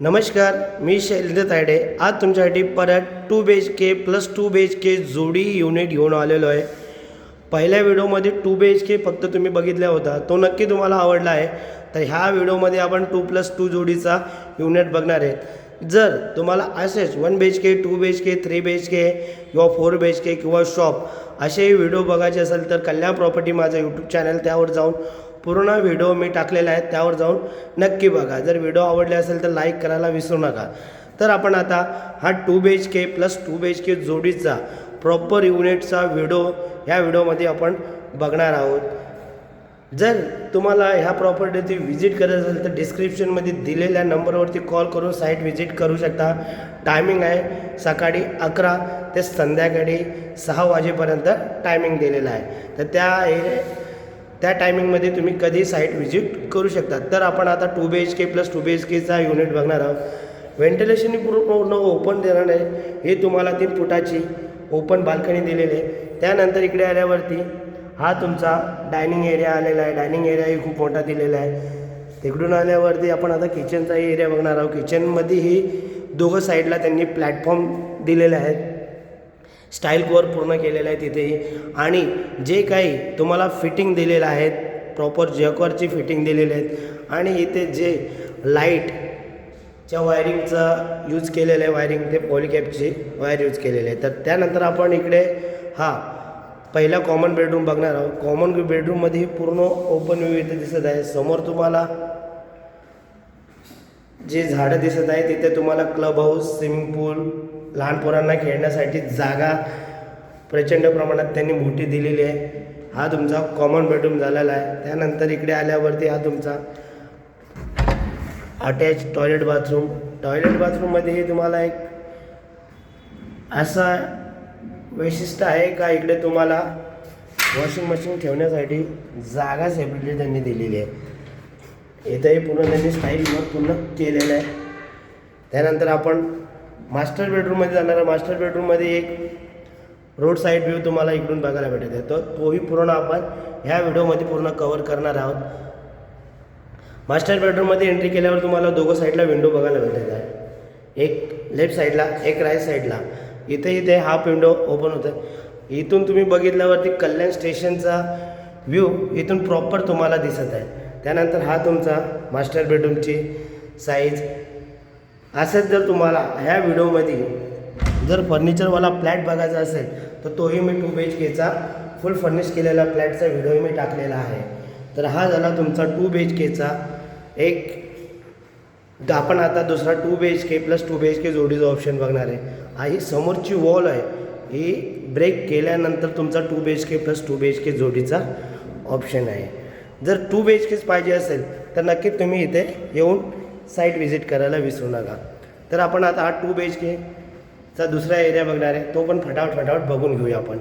नमस्कार, मी शैलेंद्र तायडे. आज तुमच्यासाठी परत 2 BHK प्लस 2 BHK जोडी युनिट घेऊन आलेलो आहे. पहिल्या व्हिडिओमध्ये 2 BHK फक्त तुम्ही बघितला होता, तो नक्की तुम्हाला आवडला आहे. तर ह्या व्हिडिओमध्ये आपण 2+2 जोडीचा युनिट बघणार आहेत. जर तुम्हाला असेच 1 BHK 2 BHK 3 BHK किंवा 4 BHK किंवा शॉप असे व्हिडिओ बघायचे असेल तर कल्याण प्रॉपर्टी माझं यूट्यूब चॅनल, त्यावर जाऊन पूर्ण व्हिडिओ मी टाकलेला आहे, त्यावर जाऊन नक्की बघा. जर व्हिडिओ आवडले असेल तर लाईक करायला विसरू नका. तर आपण आता हा 2 BHK प्लस 2 BHK जोडीचा प्रॉपर युनिटचा व्हिडिओ ह्या व्हिडिओमध्ये आपण बघणार आहोत. जर तुम्हाला ह्या प्रॉपर्टीची व्हिजिट करायचं असेल तर डिस्क्रिप्शनमध्ये दिलेल्या नंबरवरती कॉल करून साईट व्हिजिट करू शकता. टायमिंग आहे सकाळी 11 ते संध्याकाळी 6 वाजेपर्यंत टायमिंग दिलेला आहे. तर त्या टायमिंगमध्ये तुम्ही कधी साईट व्हिजिट करू शकता. तर आपण आता 2 BHK प्लस 2 BHKचा युनिट बघणार आहोत. व्हेंटिलेशनही पूर्ण ओपन देणार आहे. हे तुम्हाला 3 फुटाची ओपन बाल्कनी दिलेली आहे. त्यानंतर इकडे आल्यावरती हा तुमचा डायनिंग एरिया आलेला आहे. डायनिंग एरियाही खूप मोठा दिलेला आहे. तिकडून आल्यावरती आपण आता किचनचाही एरिया बघणार आहोत. किचनमध्येही दोघं साईडला त्यांनी प्लॅटफॉर्म दिलेले आहेत. स्टाईल कवर पूर्ण केलेलं आहे तिथेही. आणि जे काही तुम्हाला फिटिंग दिलेलं आहे प्रॉपर जॅकवरची फिटिंग दिलेली आहेत. आणि इथे जे लाईटच्या वायरिंगचा यूज केलेलं आहे, वायरिंग ते पॉलिकॅपची वायर यूज केलेले आहे. तर त्यानंतर आपण इकडे हा पहिला कॉमन बेडरूम बघणार आहोत. कॉमन बेडरूममध्ये पूर्ण ओपन व्ह्यू इथे दिसत आहे. समोर तुम्हाला जे झाडं दिसत आहे तिथे तुम्हाला क्लब हाऊस, स्विमिंग पूल, लहान पोरांना खेळण्यासाठी जागा प्रचंड प्रमाणात त्यांनी मोठी दिलेली आहे. हा तुमचा कॉमन बेडरूम झालेला आहे. त्यानंतर इकडे आल्यावरती हा तुमचा अटॅच टॉयलेट बाथरूम. टॉयलेट बाथरूममध्येही तुम्हाला एक असा वैशिष्ट्य आहे का इकडे तुम्हाला वॉशिंग मशीन ठेवण्यासाठी जागा सेपरेटली त्यांनी दिलेली आहे. इथंही पूर्ण त्यांनी स्टाईल पूर्ण केलेलं आहे. त्यानंतर आपण मास्टर बेडरूममध्ये जाणार आहे. मास्टर बेडरूममध्ये एक रोड साईड व्ह्यू तुम्हाला इकडून बघायला भेटत आहे. तर तोही पूर्ण आपण ह्या व्हिडिओमध्ये पूर्ण कवर करणार आहोत. मास्टर बेडरूममध्ये एंट्री केल्यावर तुम्हाला दोघं साईडला विंडो बघायला भेटत आहे. एक लेफ्ट साईडला, एक राईट साईडला. इथे हाफ विंडो ओपन होतं आहे. इथून तुम्ही बघितल्यावरती कल्याण स्टेशनचा व्ह्यू इथून प्रॉपर तुम्हाला दिसत आहे. त्यानंतर हा तुमचा मास्टर बेडरूमची साईज. असंच जर तुम्हाला ह्या व्हिडिओमध्ये जर फर्निचरवाला फ्लॅट बघायचा असेल तर तोही मी 2 BHKचा फुल फर्निश केलेला फ्लॅटचा व्हिडिओ मी टाकलेला आहे. तर हा झाला तुमचा 2 BHKचा एक. आपण आता दुसरा 2 BHK प्लस 2 BHK जोडीचा ऑप्शन बघणार आहे. ही समोरची वॉल आहे, ही ब्रेक केल्यानंतर तुमचा 2 BHK प्लस 2 BHK जोडीचा ऑप्शन आहे. जर 2 BHKच पाहिजे असेल तर नक्कीच तुम्ही इथे येऊन साईट व्हिजिट करायला विसरू नका. तर आपण आता हा 2 BHKचा दुसरा एरिया बघणार आहे. तो पण फटाफट बघून घेऊया आपण.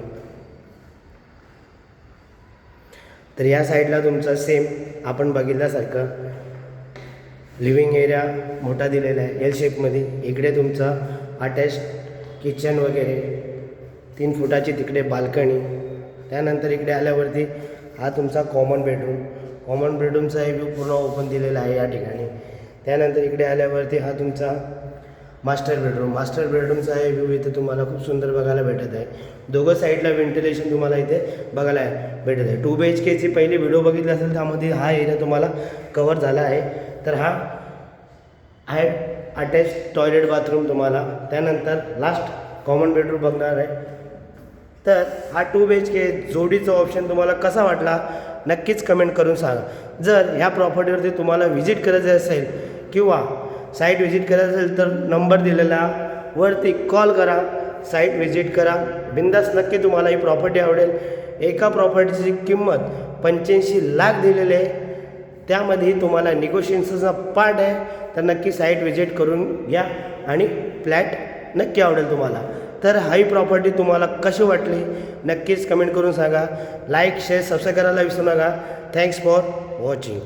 तर या साईडला तुमचा सेम आपण बघितल्यासारखं लिव्हिंग एरिया मोठा दिलेला आहे एल शेपमध्ये. इकडे तुमचा अटॅच किचन वगैरे, 3 फुटाची तिकडे बाल्कनी. त्यानंतर इकडे आल्यावरती हा तुमचा कॉमन बेडरूम. कॉमन बेडरूमचा व्ह्यू पूर्ण ओपन दिलेला आहे या ठिकाणी. त्यानंतर इकडे आल्यावरती हा तुमचा मास्टर बेडरूम. मास्टर बेडरूमचा व्ह्यू इथे तुम्हाला खूप सुंदर बघायला भेटत आहे. दोघं साईडला व्हेंटिलेशन तुम्हाला इथे बघायला भेटत आहे. 2 BHKची पहिली व्हिडिओ बघितली असेल त्यामध्ये हा एरिया तुम्हाला कवर झाला आहे. तर हा आहे अटॅच टॉयलेट बाथरूम तुम्हाला. त्यानंतर लास्ट कॉमन बेडरूम बघणार आहे. तर हा 2 BHK जोडीचा ऑप्शन तुम्हाला कसा वाटला नक्कीच कमेंट करून सांगा. जर ह्या प्रॉपर्टीवरती तुम्हाला व्हिजिट करायचं असेल किंवा साईट व्हिजिट करायचं असेल तर नंबर दिलेला वरती कॉल करा, साईट व्हिजिट करा. बिंदास नक्की तुम्हाला ही प्रॉपर्टी आवडेल. एका प्रॉपर्टीची किंमत 85 लाख दिलेली आहे. त्यामध्येही तुम्हाला निगोशिएशनचा पार्ट आहे. तर नक्की साईट व्हिजिट करून घ्या आणि फ्लॅट नक्की आवडेल तुम्हाला. तर ही प्रॉपर्टी तुम्हाला कशी वाटली नक्कीच कमेंट करून सांगा. लाईक, शेअर, सबस्क्राईब करायला विसरू नका. Thanks for watching.